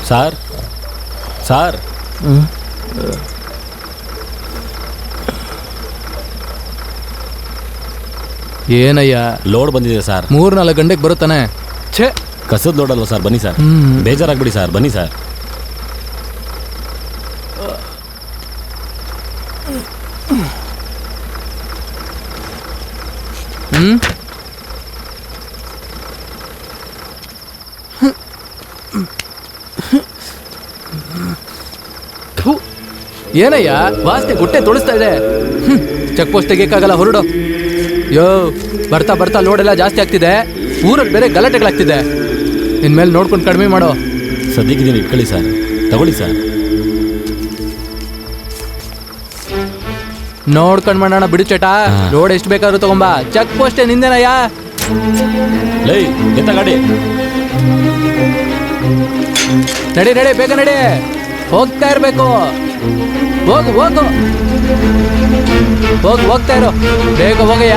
Sir sir ಏನಯ್ಯ load ಬಂದಿದೆ sir. 3-4 ಗಂಟೆಗೆ ಬರುತ್ತಾನೆ. ಛೇ, ಕಸದ ಲೋಡ್ ಅಲ್ವಾ ಸರ್? ಬನ್ನಿ ಸರ್, ಬೇಜಾರಾಗ್ಬಿಡಿ ಸರ್, ಬನ್ನಿ ಸರ್. ಏನಯ್ಯ ವಾಸನೆ ಗುಟ್ಟೆ ತೊಳಿಸ್ತಾ ಇದೆ. ಚೆಕ್ ಪೋಸ್ಟ್ ತೆಗಿಯಕ್ಕಾಗಲ್ಲ, ಹೊರಡು. ಯೋ, ಬರ್ತಾ ಬರ್ತಾ ಲೋಡ್ ಎಲ್ಲ ಜಾಸ್ತಿ ಆಗ್ತಿದೆ. ಊರಲ್ಲಿ ಬೇರೆ ಗಲಾಟೆಗಳಾಗ್ತಿದೆ. ಇನ್ಮೇಲೆ ನೋಡ್ಕೊಂಡು ಕಡಿಮೆ ಮಾಡೋ. ಸದ್ಯಕ್ಕೆ ಇದನ್ನು ಇಟ್ಕೊಳ್ಳಿ ಸರ್, ತಗೊಳ್ಳಿ ಸರ್. ನೋಡ್ಕೊಂಡ್ ಮಾಡೋಣ ಬಿಡು ಚಟ. ಲೋಡ್ ಎಷ್ಟು ಬೇಕಾದ್ರೂ ತಗೊಂಬಾ. Check post ನಿಂದೇನಯ್ಯ. ಲೈ ಎತ್ತ ಗಾಡಿ. ನಡಿ ನಡಿ, ಬೇಗ ನಡಿ. ಹೋಗ್ತಾ ಇರ್ಬೇಕು. ಹೋಗು ಹೋಗು ಹೋಗು, ಹೋಗ್ತಾ ಇರೋ, ಬೇಗ ಹೋಗಯ್ಯ.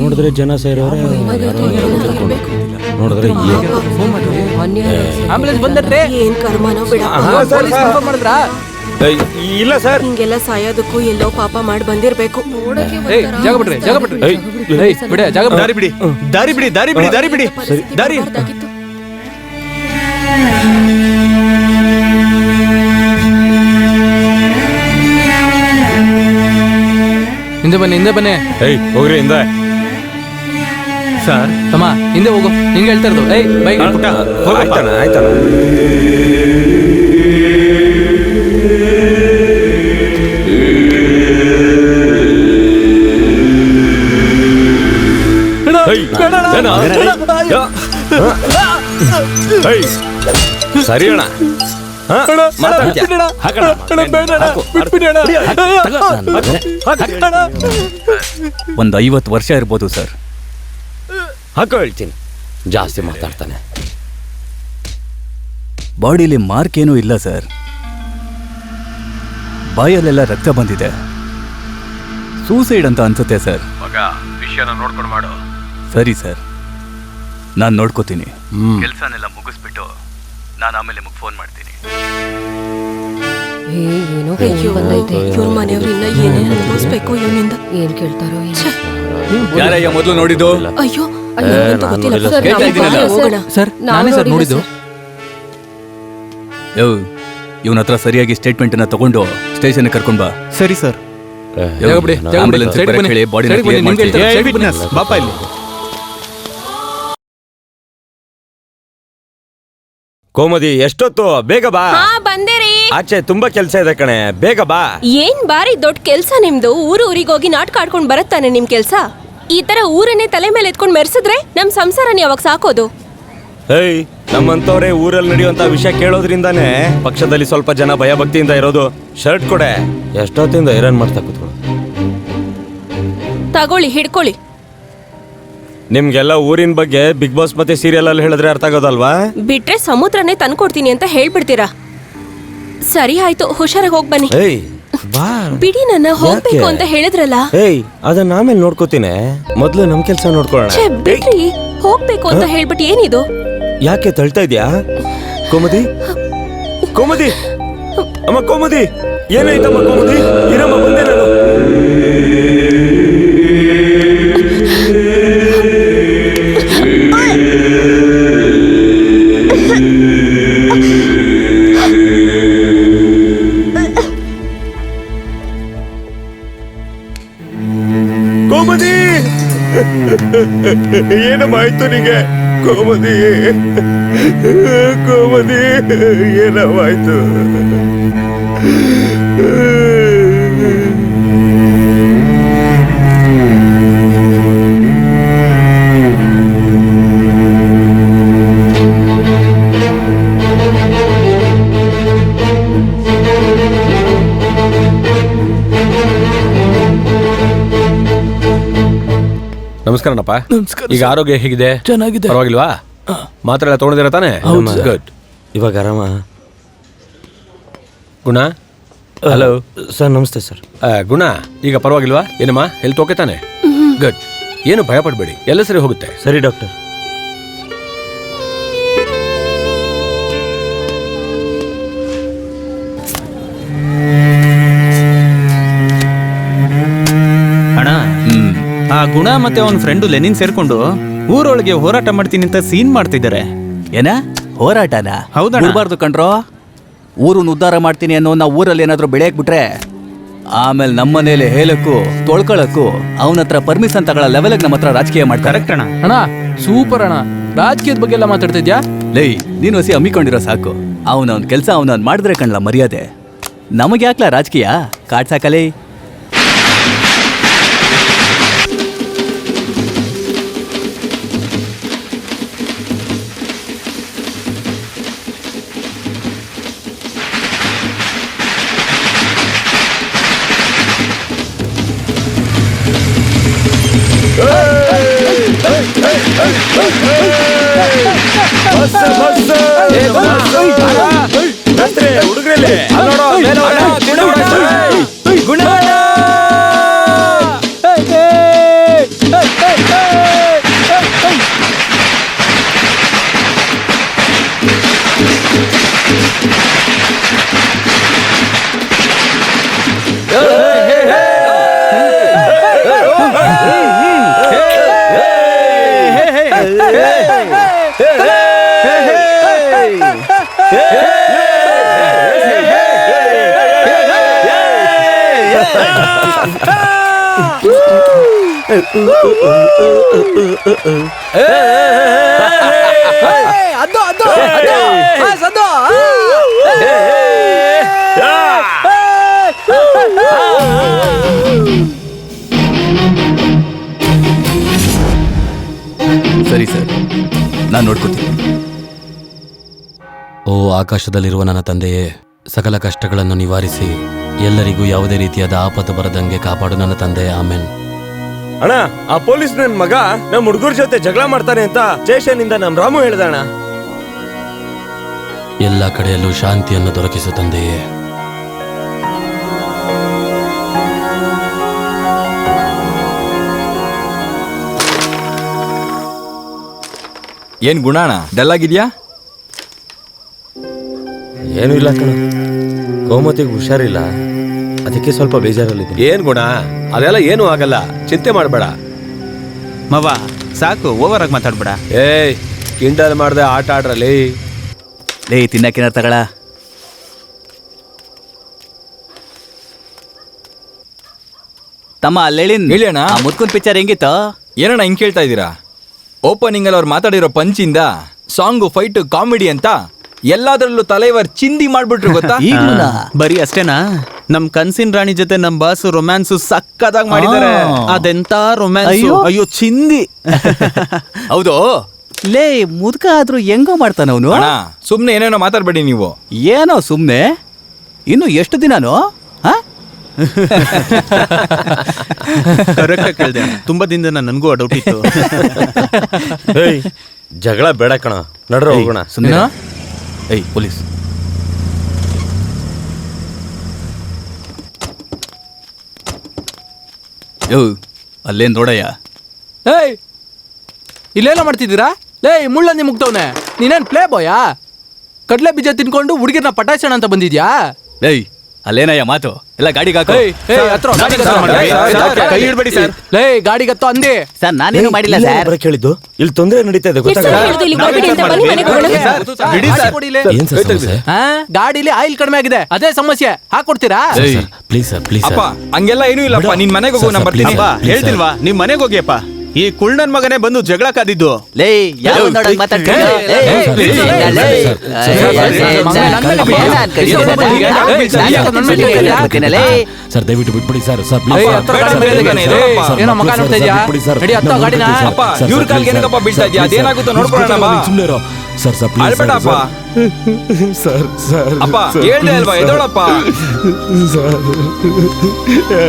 ನೋಡಿದ್ರೆ ಜನ ಸೇರೋರೆ, ನೋಡಿದ್ರೆ ಆಂಬುಲೆನ್ಸ್ ಬಂದ್ರೆ ಏನ್ ಕರ್ಮನೋ ಬಿಡ. ಇಲ್ಲ ಸರ್, ಹಿಂಗೆಲ್ಲ ಸಾಯೋದಕ್ಕೂ ಎಲ್ಲೋ ಪಾಪ ಮಾಡಿ ಬಂದಿರ್ಬೇಕು. ಜಾಗ ಬಿಡ್ರಿ, ಜಾಗ ಬಿಡ್ರಿ. ಬಿಡಿ, ಜಾಗ ದಾರಿ ಬಿಡಿ, ದಾರಿ ಬಿಡಿ, ದಾರಿ ಬಿಡಿ, ದಾರಿ ಬಿಡಿ, ದಾರಿ. ಹಿಂದೆ ಬನ್ನಿ, ಹಿಂದೆ ಬನ್ನಿ. ಹೋಗ್ರಿ ಹಿಂದೆ. ಸರ್ ತಮ್ಮ ಹಿಂದೆ ಹೋಗು, ಹಿಂಗೆ ಹೇಳ್ತಾ ಇರೋದು. ಬೈಕ್ ಆಯ್ತಾನ ಆಯ್ತಾನ. ಸರಿ ಅಣ್ಣ, ಒಂದು 50 ವರ್ಷ ಇರ್ಬೋದು ಸರ್. ಹಾಕೋ, ಹೇಳ್ತೀನಿ. ಜಾಸ್ತಿ ಮಾತಾಡ್ತಾನೆ. ಬಾಡಿಲಿ ಮಾರ್ಕ್ ಏನೂ ಇಲ್ಲ ಸರ್. ಬಾಯಲ್ಲೆಲ್ಲ ರಕ್ತ ಬಂದಿದೆ. ಸೂಸೈಡ್ ಅಂತ ಅನ್ಸುತ್ತೆ ಸರ್. ವಿಷಯನ ನೋಡ್ಕೊಂಡು ಮಾಡು. ಸರಿ ಸರ್, ನಾನು ನೋಡ್ಕೋತೀನಿ. ಕೆಲಸನೆಲ್ಲ ಮುಗಿಸ್ಬಿಟ್ಟು ನಾನು ಆಮೇಲೆ ನಿಮಗೆ ಫೋನ್ ಮಾಡ್ತೀನಿ. ಇವ್ರ ಮನೆಯವ್ರು ಇನ್ನ ಏನೇನು ಅನುಭವಿಸ್ಬೇಕು ಇವನಿಂದ. ಏನ್ ಕೇಳ್ತಾರೋ. ಯಾರಯ್ಯ ಮೊದಲು ನೋಡಿದ್ದು? ಅಯ್ಯೋ, ಸರ್, ನಾನೇ ಸರ್ ನೋಡಿದ್ದು. ಇವನ ಹತ್ರ ಸರಿಯಾಗಿ ಸ್ಟೇಟ್ಮೆಂಟ್ ಅನ್ನ ತಗೊಂಡು ಸ್ಟೇಷನ್ ಕರ್ಕೊಂಡ್ ಬಾ. ಸರಿ ಸರ್. ಆಂಬುಲೆನ್ಸ್ ಹೇಳಿ ಬಾಡಿ ಬಾಪ ಇಲ್ಲಿ. ಕೋಮದಿ, ಎಷ್ಟೊತ್ತು? ಬೇಗ ಬಾ. ಬಂದೇರಿ. ಆಚೆ ತುಂಬಾ ಕೆಲಸ ಇದೆ ಕಣೆ, ಬೇಗ ಬಾ. ಏನ್ ಬಾರಿ ದೊಡ್ಡ ಕೆಲ್ಸ ನಿಮ್ದು. ಊರಿಗೆ ಹೋಗಿ ನಾಟಕ ಆಡ್ಕೊಂಡ್ ಬರತ್ತಾನೆ ನಿಮ್ ಕೆಲ್ಸ. ಈ ತರ ಊರನ್ನೇ ತಲೆ ಮೇಲೆ ಎತ್ಕೊಂಡ್ ಮೆರೆಸಿದ್ರೆ ನಮ್ ಸಂಸಾರನ ಯಾವಾಗ ಸಾಕೋದು? ನಮ್ಮಂತವ್ರೆ ಊರಲ್ಲಿ ನಡೆಯುವಂತ ವಿಷಯ ಕೇಳೋದ್ರಿಂದಾನೇ ಪಕ್ಷದಲ್ಲಿ ಸ್ವಲ್ಪ ಜನ ಭಯ ಭಕ್ತಿಯಿಂದ ಇರೋದು. ಶರ್ಟ್ ಕೊಡೆ. ಎಷ್ಟೊತ್ತಿಂದ ಐರನ್ ಮಾಡ್ತಾ ಕೂತ್ಕೊಳ್ಳಿ. ತಗೊಳ್ಳಿ, ಹಿಡ್ಕೊಳ್ಳಿ. ನಿಮ್ಗೆಲ್ಲ ಊರಿನ ಬಗ್ಗೆ ಬಿಗ್ ಬಾಸ್ ಮತ್ತೆ ಸೀರಿಯಲ್ ಅಲ್ಲಿ ಹೇಳಿದ್ರೆ ಅರ್ಥ ಆಗೋದಲ್ವಾ? ಬಿಟ್ರೆ ಸಮುದ್ರನೇ ತಂದ್ಕೊಡ್ತೀನಿ ಅಂತ ಹೇಳ್ಬಿಡ್ತೀರಾ. ಸರಿ ಆಯ್ತು, ಹುಷಾರಾಗಿ ಹೋಗ್ ಬನ್ನಿ. ಬಿಡಿ, ನನ್ನ ಹೋಗ್ಬೇಕು ಅಂತ ಹೇಳಿದ್ರಲ್ಲ. ಅದನ್ನ ಆಮೇಲೆ ನೋಡ್ಕೋತೀನಿ, ಮೊದ್ಲು ನಮ್ ಕೆಲ್ಸ ನೋಡ್ಕೊಳ್ಳೋಣ. ಬಿಡ್ರಿ, ಹೋಗ್ಬೇಕು ಅಂತ ಹೇಳ್ಬಿಟ್ಟು ಏನಿದು? ಯಾಕೆ ತಳ್ತಾ ಇದ್ಯಾ ಕೋಮದಿ? ಕೋಮದಿ, ಅಮ್ಮ ಕೋಮದಿ, ಏನಾಯ್ತಮ್ಮ ಕೋಮದಿ? ಇರಮ್ಮ, ಬಂದೆ ನಾನು. ಏನಮ್ಮ ಆಯ್ತು ನಿಂಗೆ? ಕೋಮದಿ, ಕೋಮದಿ, ಏನಮ್ಮ ಆಯ್ತು? ನಮಸ್ಕಾರನಪ್ಪ. ನಮಸ್ಕಾರ. ಈಗ ಆರೋಗ್ಯ ಹೇಗಿದೆ? ಚೆನ್ನಾಗಿದೆ. ಪರವಾಗಿಲ್ವಾ? ಮಾತ್ರ ಎಲ್ಲ ತೊಗೊಂಡಿದ್ದೀರಾ ತಾನೆ? ಗುಡ್. ಇವಾಗ ಆರಾಮ? ಗುಣ, ಹಲೋ ಸರ್. ನಮಸ್ತೆ ಸರ್. ಗುಣ, ಈಗ ಪರವಾಗಿಲ್ವಾ? ಏನಮ್ಮ, ಹೆಲ್ತ್ ಓಕೆ ತಾನೆ? ಗುಡ್. ಏನು ಭಯ ಪಡಬೇಡಿ, ಎಲ್ಲ ಸರಿ ಹೋಗುತ್ತೆ. ಸರಿ ಡಾಕ್ಟರ್. ಅಣ್ಣ, ಆ ಗುಣ ಮತ್ತೆ ಅವನ ಫ್ರೆಂಡು ಲೆನಿನ್ ಸೇರ್ಕೊಂಡು ಊರೊಳಗೆ ಹೋರಾಟ ಮಾಡ್ತೀನಿ ಅಂತ ಸೀನ್ ಮಾಡ್ತಿದ್ದಾರೆ. ಏನ ಹೋರಾಟನ? ಹೌದಣ್ಣ. ಬಿಡ್ಬಾರ್ದು ಕಣ್ರೋ. ಊರನ್ನ ಉದ್ಧಾರ ಮಾಡ್ತೀನಿ ಅನ್ನೋ ನಾವು ಊರಲ್ಲಿ ಏನಾದ್ರೂ ಬೆಳೆಯಕ್ ಬಿಟ್ರೆ ಆಮೇಲೆ ನಮ್ಮನೇಲಿ ಹೇಳಕ್ಕೂ ತೊಳ್ಕೊಳಕ್ಕೂ ಅವನ ಹತ್ರ ಪರ್ಮಿಷನ್ ತಗೊಳ್ಳೋ ಲೆವೆಲ್ಗೆ ನಮ್ಮ ಹತ್ರ ರಾಜಕೀಯ ಮಾಡ್ತಾರೆ. ಕರೆಕ್ಟ್ ಅಣ್ಣ. ಅಣ್ಣ ಸೂಪರ್ ಅಣ್ಣ. ರಾಜಕೀಯದ ಬಗ್ಗೆ ಎಲ್ಲ ಮಾತಾಡ್ತಿದ್ಯಾ? ಲೈ, ನೀನು ಹಸಿ ಹಮ್ಮಿಕೊಂಡಿರೋ ಸಾಕು. ಅವನವನ್ ಕೆಲಸ ಅವನವನ್ ಮಾಡಿದ್ರೆ ಕಣ್ಲ ಮರ್ಯಾದೆ. ನಮಗೆ ಯಾಕ್ಲ ರಾಜಕೀಯ ಕಾಡ್ಸಾಕಲೇ? ಸರಿ ಸರ್, ನಾನು ನೋಡ್ಕೋತೀನಿ. ಓ ಆಕಾಶದಲ್ಲಿರುವ ನನ್ನ ತಂದೆಯೇ, ಸಕಲ ಕಷ್ಟಗಳನ್ನು ನಿವಾರಿಸಿ ಎಲ್ಲರಿಗೂ ಯಾವುದೇ ರೀತಿಯಾದ ಆಪತ್ತು ಬರದಂಗೆ ಕಾಪಾಡು ನನ್ನ ತಂದೆ. ಆಮೇನ್. ಅಣ್ಣ, ಆ ಪೊಲೀಸ್ ನನ್ ಮಗ ನಮ್ ಹುಡುಗರ ಜೊತೆ ಜಗಳ ಮಾಡ್ತಾನೆ ಅಂತ ಸ್ಟೇಷನ್ ಇಂದ ನಮ್ ರಾಮು ಹೇಳ್ದಣ್ಣ. ಎಲ್ಲ ಕಡೆಯಲ್ಲೂ ಶಾಂತಿಯನ್ನು ದೊರಕಿಸು ತಂದೆಯೇ. ಏನ್ ಗುಣಾಣ, ಡಲ್ ಆಗಿದ್ಯಾ? ಏನೂ ಇಲ್ಲ ಕಣ, ಕೋಮತಿಗೆ ಹುಷಾರಿಲ್ಲ, ಅದಕ್ಕೆ ಸ್ವಲ್ಪ ಬೇಜಾರಲ್ಲಿದೆ. ಏನ್ ಗುಣ, ಅದೆಲ್ಲ ಏನು ಆಗಲ್ಲ, ಚಿಂತೆ ಮಾಡಬೇಡ. ಮವ ಸಾಕು, ಓವರ್ ಆಗಿ ಮಾತಾಡ್ಬೇಡ. ಏಯ್, ಕಿಂಡಲ್ ಮಾಡ್ದೆ ಆಟ ಆಡ್ರಲ್ಲಿ. ಲೇ, ತಿನ್ನಕ್ಕೇನಾರ ತಗಳ. ತಮ್ಮ ಅಲ್ಲೇಳಿನ್ ಹೇಳಿ ಅಣ್ಣ. ಆ ಮುತ್ಕುನ್ ಪಿಕ್ಚರ್ ಹೆಂಗಿತ್ತು? ಏನಣ್ಣ ಹಿಂಗ್ ಕೇಳ್ತಾ ಇದ್ದೀರಾ? ಓಪನಿಂಗ್ ಅಲ್ಲಿ ಅವ್ರು ಮಾತಾಡಿರೋ ಪಂಚಿಂದ ಸಾಂಗು, ಫೈಟ್, ಕಾಮಿಡಿ ಅಂತ ಎಲ್ಲಾದ್ರಲ್ಲೂ ತಲೈವರ್ ಚಿಂದಿ ಮಾಡ್ಬಿಟ್ರು ಗೊತ್ತಾ? ಈಗ್ಲೂನಾ? ಬರೀ ಅಷ್ಟೇನಾ? ನಮ್ ಕನ್ಸಿನ್ ರಾಣಿ ಜೊತೆ ನಮ್ ಬಾಸ್ ರೊಮ್ಯಾನ್ಸ್ ಸಕ್ಕದಾಗಿ ಮಾಡಿದ್ದಾರೆ. ಅದೆಂತ ರೊಮ್ಯಾನ್ಸ್, ಅಯ್ಯೋ ಚಿಂದಿ. ಹೌದು. ಲೇ, ಮುದ್ಕ ಆದ್ರೂ ಹೆಂಗೋ ಮಾಡ್ತಾನ ಅವನು. ಅಣ್ಣ, ಸುಮ್ನೆ ಏನೇನೋ ಮಾತಾಡ್ಬೇಡಿ ನೀವು. ಏನೋ ಸುಮ್ನೆ. ಇನ್ನು ಎಷ್ಟು ದಿನಾನು? ಕರೆಕ್ಟ್ ಕೇಳ್ದೆ. ತುಂಬಾ ದಿನದಿಂದ ನನಗೂ ಡೌಟ್ ಇತ್ತು. ಏಯ್, ಜಗಳ ಬೇಡ ಕಣ, ನಡ್ರ ಹೋಗೋಣ. ಸುಮ್ಮನೆ. ಏಯ್ ಪೊಲೀಸ್. ಯೋ, ಅಲ್ಲೇನ್ ನೋಡಯ್ಯ. ಏಯ್, ಇಲ್ಲೇನೋ ಮಾಡ್ತಿದ್ದೀರಾ? ಲೇ, ಮುಳ್ಳಂದಿ ಮುಗ್ತವ್ನೆ. ನೀನೇನ್ ಪ್ಲೇ ಬಾಯಾ? ಕಡ್ಲೆ ಬೀಜ ತಿನ್ಕೊಂಡು ಹುಡುಗಿರ್ನ ಪಟಾಯಿಸೋಣ ಅಂತ ಬಂದಿದ್ಯಾ? ಏಯ್, ಅಲ್ಲೇನಯ್ಯ ಮಾತು? ಎಲ್ಲ ಗಾಡಿಗೆ ಹಾಕೋ. ಕೈ ಇಡ್ಬೇಡಿ ಸರ್. ಲೇ, ಗಾಡಿಗತ್ತೋ ಅಂದಿ. ಸರ್, ನಾನೇನು ಮಾಡಿಲ್ಲ ಸರ್. ಕೇಳಿದ್ದು ಇಲ್ಲಿ ತೊಂದರೆ ನಡೀತಾ ಇದೆ, ಎಷ್ಟ್ ಸಲ ಹೇಳ್ದೆ ಇಲ್ಲಿ ಬರ್ಬೇಡಿ ಅಂತ? ಬನ್ನಿ ಮನೆಗೆ ಹೋಗೋಣ. ಬಿಡಿ ಸರ್. ಏನ್ ಸರ್ ಸಮಸ್ಯೆ? ಗಾಡಿಲಿ ಆಯಿಲ್ ಕಡಿಮೆ ಆಗಿದೆ, ಅದೇ ಸಮಸ್ಯೆ. ಹಾಕೊಡ್ತೀರಾ? ಪ್ಲೀಸ್ ಸರ್, ಪ್ಲೀಸ್ ಅಪ್ಪ, ಸರ್. ಹಂಗೆಲ್ಲ ಏನೂ ಇಲ್ಲಪ್ಪ. ನಿನ್ ಮನೆಗೆ ಹೋಗು, ನಾ ಬರ್ತೀನಿ. ಅಪ್ಪ, ಹೇಳ್ತಿಲ್ವಾ? ನಿಮ್ ಮನೆಗೆ ಹೋಗಿಯಪ್ಪ. ಈ ಕುಳ್ಳನ್ ಮಗನೇ ಬಂದು ಜಗಳ ಕಾದಿದ್ದು. ಲೇ ಯಾವ ನೋಡಕ್ ಮಾತಾಡ್ತೀಯ? ಲೇ, ಲೇ, ಲೇ, ಲೇ. ಸರ್ ದಯವಿಟ್ಟು ಬಿಟ್ಬಿಡಿ ಸರ್ ಸರ್ ಏಯ್, ಹತ್ರ ಗಾಡಿ ಮೇಲೆ ಇದೆ. ಏಯ್, ಏನೋ ಮಗ ನೋಡ್ತಾ ಇದ್ಯಾ? ನಡಿ, ಹತ್ತೋ ಗಾಡಿನ. ಅಪ್ಪ ಇವ್ರ ಕಾಲ್ಗೆ ಏನಕ್ಕಪ್ಪ ಬೀಳ್ತಾ ಇದ್ಯಾ? ಅದೇನಾಗುತ್ತೋ ನೋಡ್ಕೊಳ್ಳೋಣ ಬಾ. ಸುಮ್ಮನೆ ಸರ್ ಸರ್ ಅಳ್ಬೇಡಪ್ಪ. ಸರ್ ಸರ್ ಅಪ್ಪ ಹೇಳ್ದೆ ಅಲ್ವಾ, ಎದೋಳಪ್ಪ.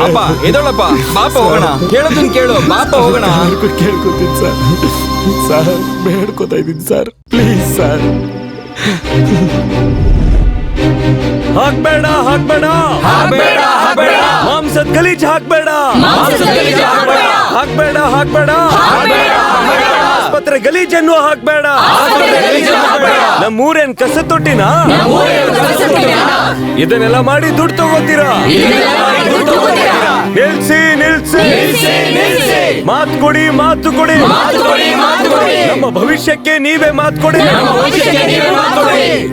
ಅಪ್ಪ ಎದೋಳಪ್ಪ, ಬಾಪ ಹೋಗೋಣ. ಹೇಳೋದನ್ ಕೇಳು, ಬಾಪ ಹೋಗೋಣ. ಕೇಳ್ಕೊತೀನಿ ಸರ್. ಸರ್ ಬೇಡ್ಕೊತಾ ಇದ್ದೀನಿ ಸರ್, ಪ್ಲೀಸ್ ಸರ್. ಹಾಕ್ಬೇಡ ಹಾಕ್ಬೇಡ ಹಾಕ್ಬೇಡ, ಹಾಕ್ಬೇಡ. ಮಾಂಸದ ಗಲೀಜ್ ಹಾಕ್ಬೇಡ ಹಾಕ್ಬೇಡ ಹಾಕ್ಬೇಡ ಆಸ್ಪತ್ರೆ ಗಲೀಜನ್ನು ಹಾಕ್ಬೇಡ. ನಮ್ಮೂರೇನ್ ಕಸ ತೊಟ್ಟಿನ ಇದನ್ನೆಲ್ಲ ಮಾಡಿ ದುಡ್ಡು ತಗೋತೀರಾ? ನಿಲ್ಸಿ ನಿಲ್ಸಿ ಮಾತು ಕೊಡಿ, ಮಾತು ಕೊಡಿ. ನಮ್ಮ ಭವಿಷ್ಯಕ್ಕೆ ನೀವೇ ಮಾತು ಕೊಡಿ.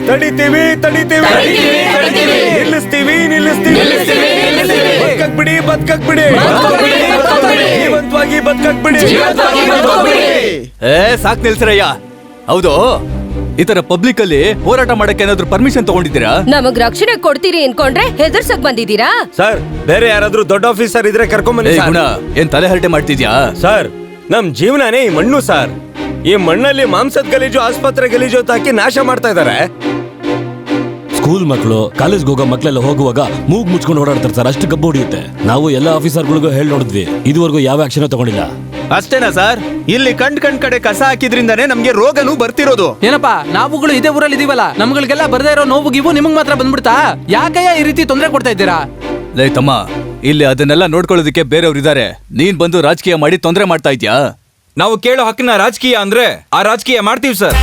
ತಡಿತೀವಿ ತಡಿತೀವಿ, ನಿಲ್ಲಿಸ್ತೀವಿ ನಿಲ್ಲಿಸ್ತೀವಿ. ಬದುಕಕ್ ಬಿಡಿ, ಬದುಕಕ್ ಬಿಡಿ, ಜೀವಂತವಾಗಿ ಬದುಕಕ್ ಬಿಡಿ. ಏ ಸಾಕ್ ನಿಲ್ಸ್ರಯ್ಯ. ಹೌದು, ಈ ತರ ಪಬ್ಲಿಕ್ ಅಲ್ಲಿ ಹೋರಾಟ ಮಾಡಕ್ಕೆ ಏನಾದ್ರು ಪರ್ಮಿಷನ್ ತಗೊಂಡಿದ್ದೀರಾ? ನಮಗ್ ರಕ್ಷಣೆ ಕೊಡ್ತೀರಿ ಅನ್ಕೊಂಡ್ರೆ ಹೆದರ್ಸಕ್ ಬಂದಿದ್ದೀರಾ? ಸರ್ ಬೇರೆ ಯಾರಾದ್ರೂ ದೊಡ್ಡ ಆಫೀಸರ್ ಇದ್ರೆ ಕರ್ಕೊಂಬನ್ನಿ ಏ ಸರ್. ಗುಣ, ಏನ್ ತಲೆ ಹರಟೆ ಮಾಡ್ತಿದ್ಯಾ? ಸರ್ ನಮ್ ಜೀವನನೇ ಈ ಮಣ್ಣು ಸರ್. ಈ ಮಣ್ಣಲ್ಲಿ ಮಾಂಸದ ಗಲೀಜು, ಆಸ್ಪತ್ರೆ ಗಲೀಜು ಅಂತ ಹಾಕಿ ನಾಶ ಮಾಡ್ತಾ ಇದಾರೆ. ಸ್ಕೂಲ್ ಮಕ್ಕಳು, ಕಾಲೇಜ್ಗೆ ಹೋಗೋ ಮಕ್ಕಳೆಲ್ಲ ಹೋಗುವಾಗ ಮೂಗ್ ಮುಚ್ಕೊಂಡು ಓಡಾಡ್ತಾರೆ ಸರ್, ಅಷ್ಟು ಗಬ್ಬು ಹೊಡಿಯುತ್ತೆ. ನಾವು ಎಲ್ಲ ಆಫೀಸರ್ಗಳಿಗೂ ಹೇಳಿ ನೋಡಿದ್ವಿ, ಇದುವರೆಗೂ ಯಾವ ಆಕ್ಷನ್ ತಗೊಂಡಿಲ್ಲ. ಅಷ್ಟೇನಾ ಸರ್? ಇಲ್ಲಿ ಕಂಡ್ ಕಡೆ ಕಸ ಹಾಕಿದ್ರಿಂದಾನೇ ನಮ್ಗೆ ರೋಗನೂ ಬರ್ತಿರೋದು. ಏನಪ್ಪಾ, ನಾವುಗಳು ಇದೇ ಊರಲ್ಲಿ ಇದೀವಲ್ಲ, ನಮ್ಗಳಿಗೆಲ್ಲ ಬರ್ದೇ ಇರೋ ನೋವು ಗಿವು ನಿಮಗ್ ಮಾತ್ರ ಬಂದ್ಬಿಡ್ತಾ? ಯಾಕಯ್ಯ ಈ ರೀತಿ ತೊಂದರೆ ಕೊಡ್ತಾ ಇದ್ದೀರಾ? ಲೇ ತಮ್ಮ, ಇಲ್ಲಿ ಅದನ್ನೆಲ್ಲ ನೋಡ್ಕೊಳ್ಳೋದಕ್ಕೆ ಬೇರೆಯವ್ರು ಇದಾರೆ. ನೀನ್ ಬಂದು ರಾಜಕೀಯ ಮಾಡಿ ತೊಂದರೆ ಮಾಡ್ತಾ ಇದ್ಯಾ? ನಾವು ಕೇಳೋ ಹಕ್ಕಿನ ರಾಜಕೀಯ ಅಂದ್ರೆ ಆ ರಾಜಕೀಯ ಮಾಡ್ತೀವಿ ಸರ್.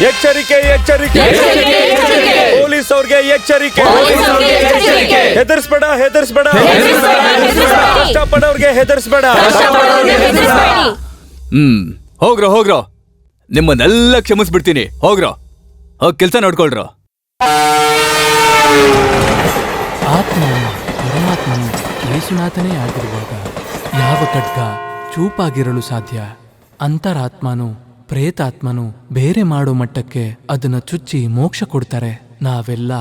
ಎಚ್ಚರಿಕೆ ಎಚ್ಚರಿಕೆ, ಪೊಲೀಸ್ ಅವ್ರಿಗೆ ಎಚ್ಚರಿಕೆ. ಹೆದರ್ಸ್ಬೇಡ ಹೆದರ್ಸ್ಬೇಡ, ಕಷ್ಟಪಡೋರ್ಗೆ ಹೆದರ್ಸ್ಬೇಡ. ಹೋಗ್ರೋ ಹೋಗ್ರೋ, ನಿಮ್ಮನ್ನೆಲ್ಲ ಕ್ಷಮಿಸ್ಬಿಡ್ತೀನಿ. ಹೋಗ್ರೋ, ಹೋಗ್ ಕೆಲ್ಸ ನೋಡ್ಕೊಳ್ರೋ. ಆತ್ಮನು ಪರಮಾತ್ಮನು ಯೇಸುನಾಥನೇ ಆಗಿರುವಾಗ ಯಾವ ಖಡ್ಗ ಚೂಪಾಗಿರಲು ಸಾಧ್ಯ? ಅಂತರಾತ್ಮನು ಪ್ರೇತಾತ್ಮನು ಬೇರೆ ಮಾಡೋ ಮಟ್ಟಕ್ಕೆ ಅದನ್ನ ಚುಚ್ಚಿ ಮೋಕ್ಷ ಕೊಡ್ತಾರೆ. ನಾವೆಲ್ಲ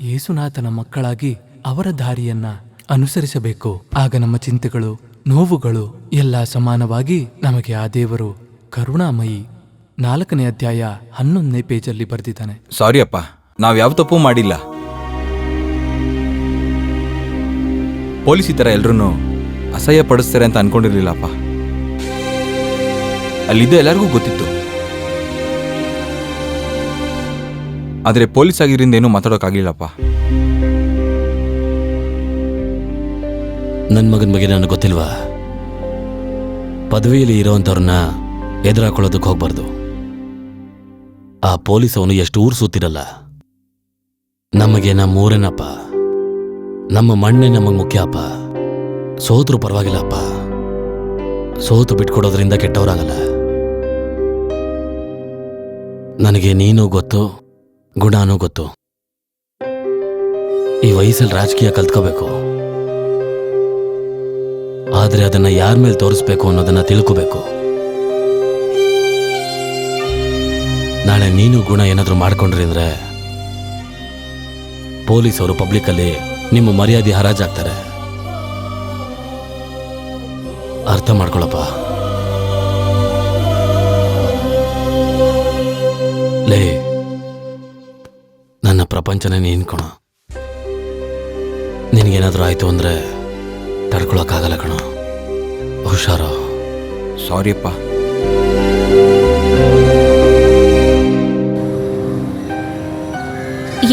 ಯೇಸುನಾಥನ ಮಕ್ಕಳಾಗಿ ಅವರ ದಾರಿಯನ್ನ ಅನುಸರಿಸಬೇಕು. ಆಗ ನಮ್ಮ ಚಿಂತೆಗಳು, ನೋವುಗಳು ಎಲ್ಲ ಸಮಾನವಾಗಿ ನಮಗೆ ಆ ದೇವರು ಕರುಣಾಮಯಿ. 4ನೇ ಅಧ್ಯಾಯ 11ನೇ ಪೇಜಲ್ಲಿ ಬರೆದಿದ್ದಾನೆ. ಸಾರಿ ಅಪ್ಪ, ನಾವ್ ಯಾವ ತಪ್ಪು ಮಾಡಿಲ್ಲ. ಪೊಲೀಸ್ ಈ ತರ ಎಲ್ರೂ ಅಸಹ್ಯ ಪಡಿಸ್ತಾರೆ ಅಂತ ಅನ್ಕೊಂಡಿರ್ಲಿಲ್ಲಪ್ಪ. ಅಲ್ಲಿದ್ದ ಎಲ್ಲರಿಗೂ ಗೊತ್ತಿತ್ತು. ಆದ್ರೆ ಪೊಲೀಸ್ ಆಗಿದ್ರಿಂದ ಏನೂ ಮಾತಾಡೋಕ್ಕಾಗ್ಲಿಲ್ಲಪ್ಪ. ನನ್ನ ಮಗನ ಬಗ್ಗೆ ನನಗೆ ಗೊತ್ತಿಲ್ವಾ? ಪದವಿಯಲ್ಲಿ ಇರೋವಂಥವ್ರನ್ನ ಎದುರಾಕೊಳ್ಳೋದಕ್ಕೆ ಹೋಗ್ಬಾರ್ದು. ಆ ಪೊಲೀಸ್ ಅವನು ಎಷ್ಟು ಊರು ಸುತ್ತಿರಲ್ಲ. ನಮಗೆ ನಮ್ಮ ಊರೇನಪ್ಪ, ನಮ್ಮ ಮಣ್ಣೆ ನಮಗೆ ಮುಖ್ಯ ಅಪ್ಪ. ಸೋತ್ರು ಪರವಾಗಿಲ್ಲಪ್ಪ, ಸೋತು ಬಿಟ್ಕೊಡೋದ್ರಿಂದ ಕೆಟ್ಟವರಾಗಲ್ಲ. ನನಗೆ ನೀನು ಗೊತ್ತು, ಗುಣನೂ ಗೊತ್ತು. ಈ ವಯಸ್ಸಲ್ಲಿ ರಾಜಕೀಯ ಕಲ್ತ್ಕೋಬೇಕು, ಆದ್ರೆ ಅದನ್ನ ಯಾರ ಮೇಲೆ ತೋರಿಸ್ಬೇಕು ಅನ್ನೋದನ್ನ ತಿಳ್ಕೋಬೇಕು. ನಾಳೆ ನೀನು ಗುಣ ಏನಾದ್ರೂ ಮಾಡ್ಕೊಂಡ್ರಿ ಅಂದ್ರೆ ಪೊಲೀಸವರು ಪಬ್ಲಿಕ್ಕಲ್ಲಿ ನಿಮ್ಮ ಮರ್ಯಾದೆ ಹರಾಜಾಗ್ತಾರೆ. ಅರ್ಥ ಮಾಡ್ಕೊಳಪ್ಪ. ಲೇ, ನನ್ನ ಪ್ರಪಂಚನೇ ನೀನ್ ಕಣ. ನಿನಗೇನಾದ್ರೂ ಆಯ್ತು ಅಂದ್ರೆ ತಡ್ಕೊಳಕ್ಕಾಗಲ್ಲ ಕಣ. ಹುಷಾರು. ಸಾರಿ ಅಪ್ಪ.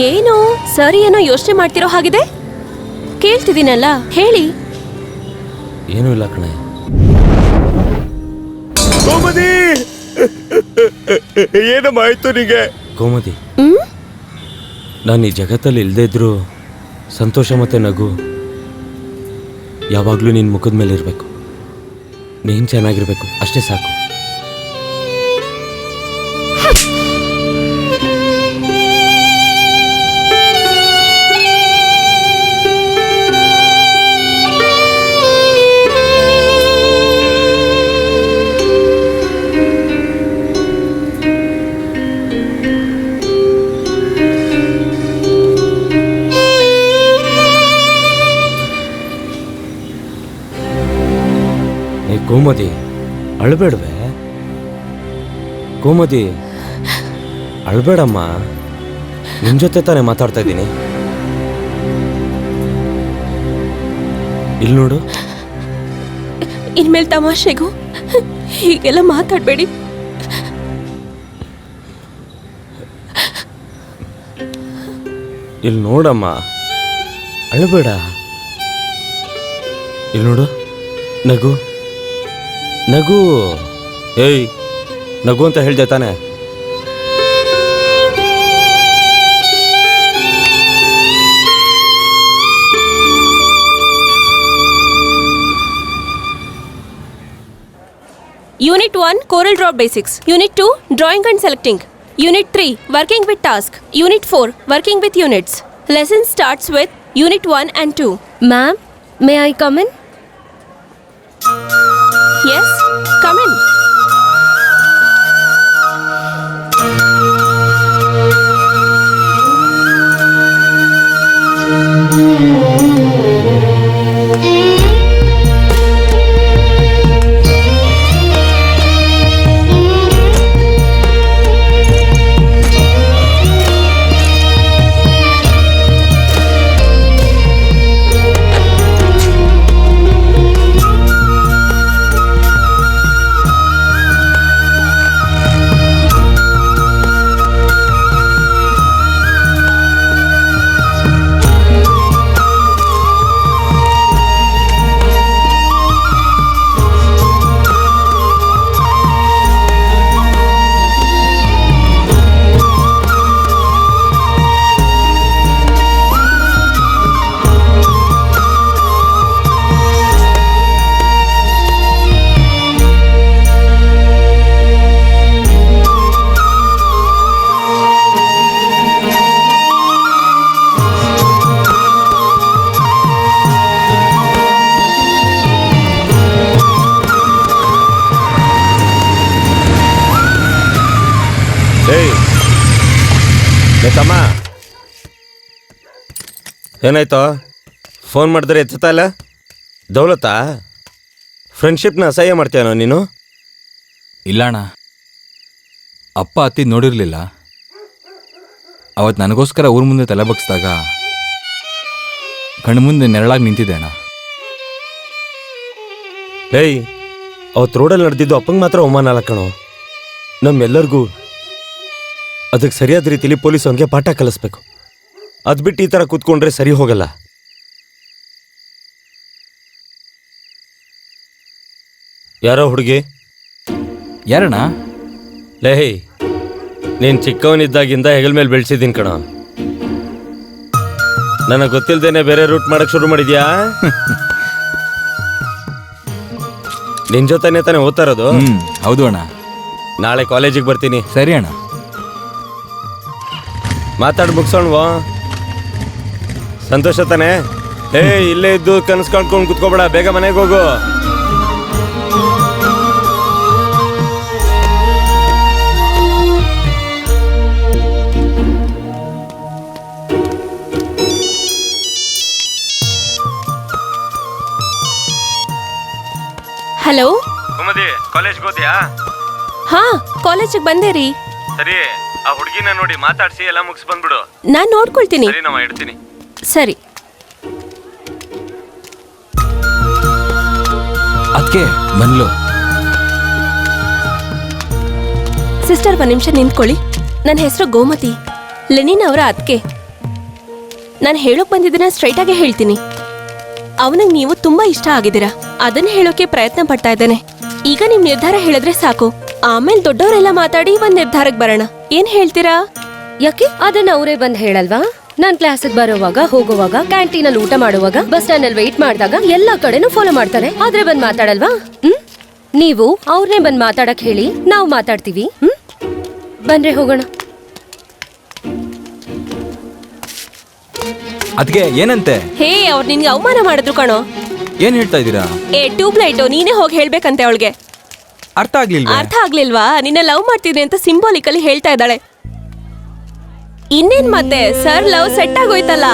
ಏನು ಸರಿ ಏನೋ ಯೋಚನೆ ಮಾಡ್ತಿರೋ ಹಾಗಿದೆ? ಕೇಳ್ತಿದ್ದೀನಲ್ಲ, ಹೇಳಿ. ಏನೂ ಇಲ್ಲ ಕಣೆ. ಕೋಮದಿ, ಏನಮ್ಮ ಆಯ್ತು ನಿಂಗೆ? ಕೋಮದಿ, ನಾನು ಈ ಜಗತ್ತಲ್ಲಿ ಇಲ್ಲದೇ ಇದ್ರೂ ಸಂತೋಷ ಮತ್ತು ನಗು ಯಾವಾಗಲೂ ನಿನ್ನ ಮುಖದ ಮೇಲೆ ಇರಬೇಕು. ನೀನು ಚೆನ್ನಾಗಿರ್ಬೇಕು, ಅಷ್ಟೇ ಸಾಕು. ಕೋಮದಿ ಅಳ್ಬೇಡ್ವೆ? ಕೋಮದಿ ಅಳ್ಬೇಡಮ್ಮ, ನಿನ್ ಜೊತೆ ತಾನೇ ಮಾತಾಡ್ತಾ ಇದ್ದೀನಿ. ಇಲ್ಲಿ ನೋಡು. ಇನ್ಮೇಲೆ ತಮಾಷೆಗೂ ಹೀಗೆಲ್ಲ ಮಾತಾಡಬೇಡಿ. ಇಲ್ಲಿ ನೋಡಮ್ಮ, ಅಳಬೇಡ. ಇಲ್ಲಿ ನೋಡು, ನಗು ನಗು. ಏಯ್, ನಗು ಅಂತ ಹೇಳ್ದೆ ತಾನೆ? Unit 1 Corel Draw Basics. Unit 2 Drawing and Selecting. Unit 3 Working with Task. Unit 4 Working with Units. Lesson starts with Unit 1 and 2. Ma'am, may I come in? Yes, come in. ತಮ್ಮ, ಏನಾಯ್ತು? ಫೋನ್ ಮಾಡಿದ್ರೆ ಎತ್ತುತ್ತಾ ಇಲ್ಲ? ದೌಲತಾ, ಫ್ರೆಂಡ್ಶಿಪ್ನ ಅಸಹ್ಯ ಮಾಡ್ತೀಯನೋ ನೀನು? ಇಲ್ಲ ಅಣ್ಣ, ಅಪ್ಪ ಅತ್ತಿ ನೋಡಿರ್ಲಿಲ್ಲ. ಅವತ್ತು ನನಗೋಸ್ಕರ ಊರ ಮುಂದೆ ತಲೆ ಬಗ್ಸಿದಾಗ ಕಣ್ಣು ಮುಂದೆ ನೆರಳಾಗಿ ನಿಂತಿದ್ದೆ ಅಣ್ಣ. ಏಯ್, ಅವತ್ತು ರೋಡಲ್ಲಿ ನಡೆದಿದ್ದು ಅಪ್ಪಂಗೆ ಮಾತ್ರ ಅವಮಾನ ಅಲ್ಲ ಕಣೋ, ನಮ್ಮೆಲ್ಲರಿಗೂ ಅದಕ್ಕೆ ಸರಿಯಾದ ರೀತಿಲಿ ಪೊಲೀಸ್ ಅವನಿಗೆ ಪಾಠ ಕಲಿಸ್ಬೇಕು. ಅದು ಬಿಟ್ಟು ಈ ಥರ ಕೂತ್ಕೊಂಡ್ರೆ ಸರಿ ಹೋಗಲ್ಲ. ಯಾರೋ ಹುಡುಗಿ? ಯಾರಣ್ಣ? ಲೇಹ್, ನೀನು ಚಿಕ್ಕವನಿದ್ದಾಗಿಂದ ಹೆಗಲ್ ಮೇಲೆ ಬೆಳೆಸಿದ್ದೀನಿ ಕಣ. ನನಗೆ ಗೊತ್ತಿಲ್ದೇನೆ ಬೇರೆ ರೂಟ್ ಮಾಡಕ್ ಶುರು ಮಾಡಿದ್ಯಾ? ನಿನ್ ಜೊತೆನೆ ತಾನೇ ಓದ್ತಾ ಇರೋದು? ಹೌದು ಅಣ್ಣ. ನಾಳೆ ಕಾಲೇಜಿಗೆ ಬರ್ತೀನಿ. ಸರಿ ಅಣ್ಣ. ಮಾತಾಡಿ ಮುಗಿಸೋಣವಾ? ಸಂತೋಷ ತಾನೆ? ಇಲ್ಲೇ ಇದ್ದು ಕನಸು ಕಾಣ್ಕೊಂಡು ಕುತ್ಕೋಬೇಡ, ಬೇಗ ಮನೆಗೆ ಹೋಗು. ಹಲೋ, ಕಾಲೇಜ್ಗೆ ಹೋದ್ಯಾ? ಹಾ, ಕಾಲೇಜಿಗೆ ಬಂದೆ ರೀ. ಸರಿ, ಆ ಹುಡುಗಿನ ನೋಡಿ ಮಾತಾಡ್ಸಿ ಎಲ್ಲ ಮುಗಿಸ್ ಬಂದ್ಬಿಡು. ನಾನ್ ನೋಡ್ಕೊಳ್ತೀನಿ. ಸರಿ, ನಾವು ಇಡ್ತೀನಿ. ಸರಿ. ಅದಕ್ಕೆ ಬಂದ್ಲು. ಸಿಸ್ಟರ್, ಒಂದ್ ನಿಮಿಷ ನಿಂತ್ಕೊಳ್ಳಿ. ನನ್ನ ಹೆಸರು ಗೋಮತಿ, ಲೆನಿನ್ ಅವರ ಅದ್ಕೆ. ನಾನು ಹೇಳೋಕ್ ಬಂದಿದ್ದನ್ನ ಸ್ಟ್ರೈಟ್ ಆಗಿ ಹೇಳ್ತೀನಿ. ಅವನಿಗೆ ನೀವು ತುಂಬಾ ಇಷ್ಟ ಆಗಿದ್ದೀರಾ, ಅದನ್ನ ಹೇಳೋಕೆ ಪ್ರಯತ್ನ ಪಡ್ತಾ ಇದ್ದಾನೆ. ಈಗ ನಿಮ್ ನಿರ್ಧಾರ ಹೇಳಿದ್ರೆ ಸಾಕು, ಆಮೇಲೆ ದೊಡ್ಡವರೆಲ್ಲ ಮಾತಾಡಿ ಒಂದ್ ನಿರ್ಧಾರಕ್ಕೆ ಬರೋಣ. ಏನ್ ಹೇಳ್ತೀರಾ? ಯಾಕೆ ಅದನ್ನ ಅವರೇ ಬಂದ್ ಹೇಳಲ್ವಾ? ನಾನ್ ಕ್ಲಾಸಿಗೆ ಬರೋವಾಗ, ಹೋಗುವಾಗ, ಕ್ಯಾಂಟೀನಲ್ಲಿ ಊಟ ಮಾಡುವಾಗ, ಬಸ್ ಸ್ಟ್ಯಾಂಡ್ ಅಲ್ಲಿ ವೆಯ್ಟ್ ಮಾಡಿದಾಗ ಎಲ್ಲಾ ಕಡೆನೂ ಫಾಲೋ ಮಾಡ್ತಾರೆ. ಆದ್ರೆ ಬಂದ್ ಮಾತಾಡಲ್ವಾ? ನೀವು ಅವ್ರನ್ನೇ ಬಂದ್ ಮಾತಾಡಕ್ ಹೇಳಿ, ನಾವು ಮಾತಾಡ್ತೀವಿ. ಬನ್ರಿ ಹೋಗೋಣ. ಅದಕ್ಕೆ ಏನಂತೆ? ಹೇ, ಅವ್ರು ನಿನ್ಗೆ ಅವಮಾನ ಮಾಡಿದ್ರು ಕಣೋ. ಏನ್ ಹೇಳ್ತಾ ಇದ್ದೀರಾ? ಟ್ಯೂಬ್ಲೈಟ್ ನೀನೇ ಹೋಗಿ ಹೇಳ್ಬೇಕಂತೆ ಅವಳಿಗೆ. ಅರ್ಥ ಆಗ್ಲಿಲ್ವಾ? ಅರ್ಥ ಆಗ್ಲಿಲ್ವಾ? ನಿನ್ನ ಲವ್ ಮಾಡ್ತಿದ್ದೆ ಅಂತ ಸಿಂಬಾಲಿಕಲಿ ಹೇಳ್ತಾ ಇದ್ದಾಳೆ. ಇನ್ನೇನ್ ಮತ್ತೆ, ಸರ್ ಲವ್ ಸೆಟ್ ಆಗೋಯ್ತಲ್ಲ.